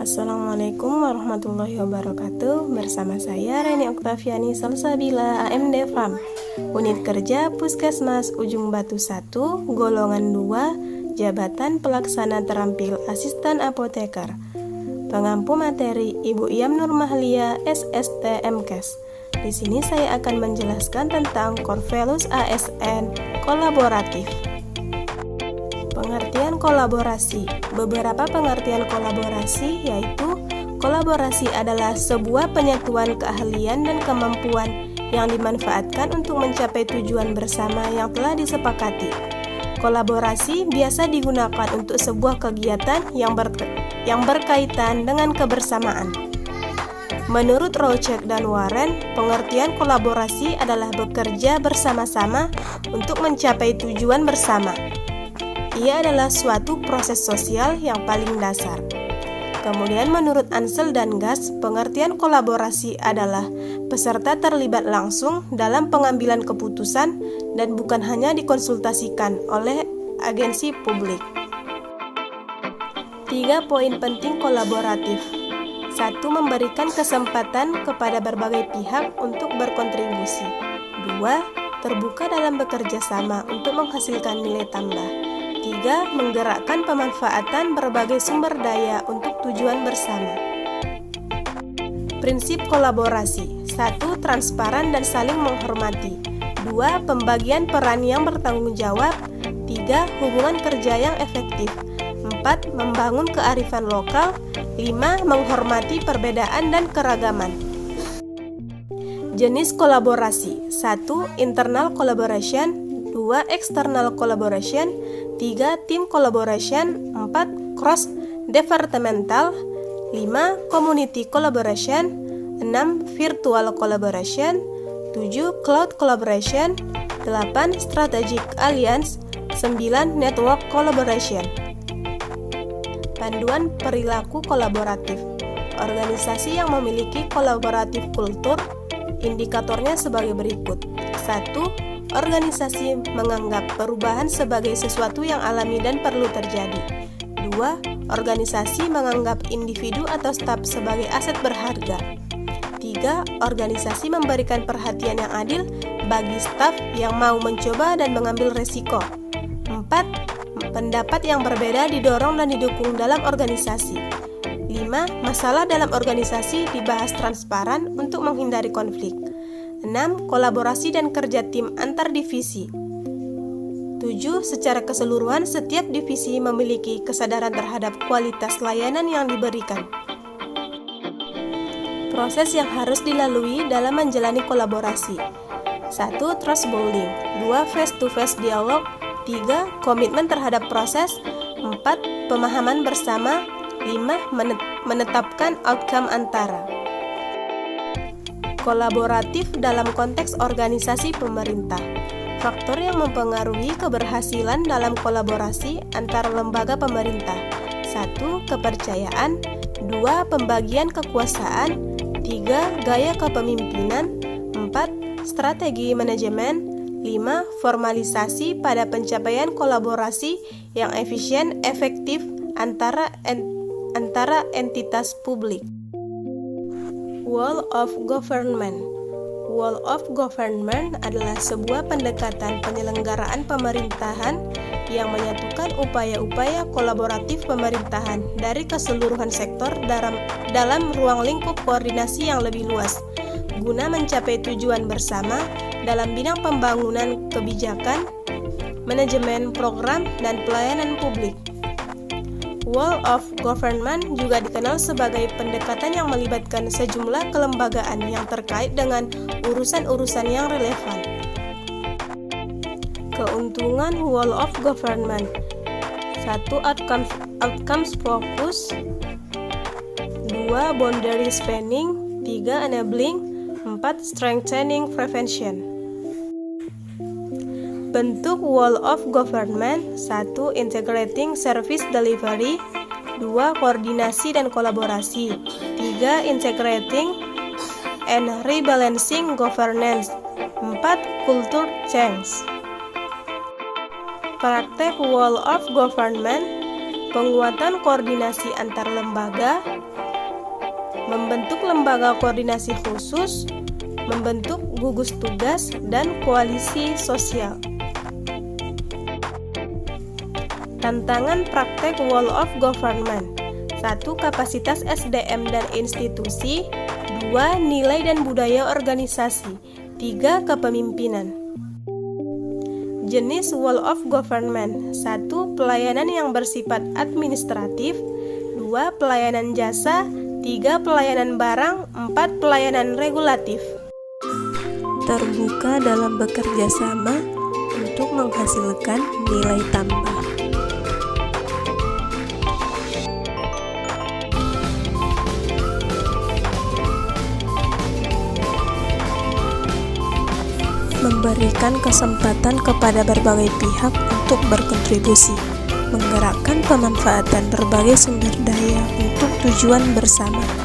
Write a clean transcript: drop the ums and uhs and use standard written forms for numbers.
Assalamualaikum warahmatullahi wabarakatuh. Bersama saya Reni Oktaviani Salsabila, AMD FAM, Unit Kerja Puskesmas Ujung Batu 1, Golongan 2, Jabatan Pelaksana Terampil Asisten Apoteker. Pengampu materi Ibu Iyam Nurmahlia, SST MKes. Di sini saya akan menjelaskan tentang core values ASN kolaboratif. Pengertian kolaborasi. Beberapa pengertian kolaborasi yaitu kolaborasi adalah sebuah penyatuan keahlian dan kemampuan yang dimanfaatkan untuk mencapai tujuan bersama yang telah disepakati. Kolaborasi biasa digunakan untuk sebuah kegiatan yang berkaitan dengan kebersamaan. Menurut Rocek dan Warren, pengertian kolaborasi adalah bekerja bersama-sama untuk mencapai tujuan bersama. Ia adalah suatu proses sosial yang paling dasar. Kemudian menurut Ansel dan Gass, pengertian kolaborasi adalah peserta terlibat langsung dalam pengambilan keputusan dan bukan hanya dikonsultasikan oleh agensi publik. 3 poin penting kolaboratif. 1. Memberikan kesempatan kepada berbagai pihak untuk berkontribusi. 2. Terbuka dalam bekerja sama untuk menghasilkan nilai tambah. 3. Menggerakkan pemanfaatan berbagai sumber daya untuk tujuan bersama. Prinsip kolaborasi. 1. Transparan dan saling menghormati. 2. Pembagian peran yang bertanggung jawab. 3. Hubungan kerja yang efektif. 4. Membangun kearifan lokal. 5. Menghormati perbedaan dan keragaman. Jenis kolaborasi. 1. Internal collaboration. 2. External collaboration. 3. Team collaboration. 4. Cross departmental. 5. Community collaboration. 6. Virtual collaboration. 7. Cloud collaboration. 8. Strategic alliance. 9. Network collaboration. Panduan perilaku kolaboratif. Organisasi yang memiliki kolaboratif kultur, indikatornya sebagai berikut. 1. Organisasi menganggap perubahan sebagai sesuatu yang alami dan perlu terjadi. 2. Organisasi menganggap individu atau staf sebagai aset berharga. 3. Organisasi memberikan perhatian yang adil bagi staf yang mau mencoba dan mengambil resiko. 4. Pendapat yang berbeda didorong dan didukung dalam organisasi. 5. Masalah dalam organisasi dibahas transparan untuk menghindari konflik. 6. Kolaborasi dan kerja tim antar divisi. 7. Secara keseluruhan, setiap divisi memiliki kesadaran terhadap kualitas layanan yang diberikan. Proses yang harus dilalui dalam menjalani kolaborasi. 1. Trust building. 2. Face-to-face dialog. 3. Komitmen terhadap proses. 4. Pemahaman bersama. 5. Menetapkan outcome antara. Kolaboratif dalam konteks organisasi pemerintah. Faktor yang mempengaruhi keberhasilan dalam kolaborasi antar lembaga pemerintah. 1. Kepercayaan. 2. Pembagian kekuasaan. 3. Gaya kepemimpinan. 4. Strategi manajemen. 5. Formalisasi pada pencapaian kolaborasi yang efisien efektif antara entitas publik. Whole of Government. Whole of Government adalah sebuah pendekatan penyelenggaraan pemerintahan yang menyatukan upaya-upaya kolaboratif pemerintahan dari keseluruhan sektor dalam ruang lingkup koordinasi yang lebih luas, guna mencapai tujuan bersama dalam bidang pembangunan kebijakan, manajemen program, dan pelayanan publik. Whole of Government juga dikenal sebagai pendekatan yang melibatkan sejumlah kelembagaan yang terkait dengan urusan-urusan yang relevan. Keuntungan Whole of Government. 1. Outcomes focus. 2. Boundary spanning. 3. Enabling. 4. Strengthening prevention. Bentuk Whole of Government. 1. Integrating service delivery. 2. Koordinasi dan kolaborasi. 3. Integrating and rebalancing governance. 4. Culture change. Praktek Whole of Government. penguatan koordinasi antar lembaga, membentuk lembaga koordinasi khusus, membentuk gugus tugas dan koalisi sosial. Tantangan praktek Wall of Government. 1. Kapasitas SDM dan institusi. 2. Nilai dan budaya organisasi. 3. Kepemimpinan. Jenis Wall of Government. 1. Pelayanan yang bersifat administratif. 2. Pelayanan jasa. 3. Pelayanan barang. 4. Pelayanan regulatif. Terbuka dalam bekerja sama untuk menghasilkan nilai tambah. Memberikan kesempatan kepada berbagai pihak untuk berkontribusi, menggerakkan pemanfaatan berbagai sumber daya untuk tujuan bersama.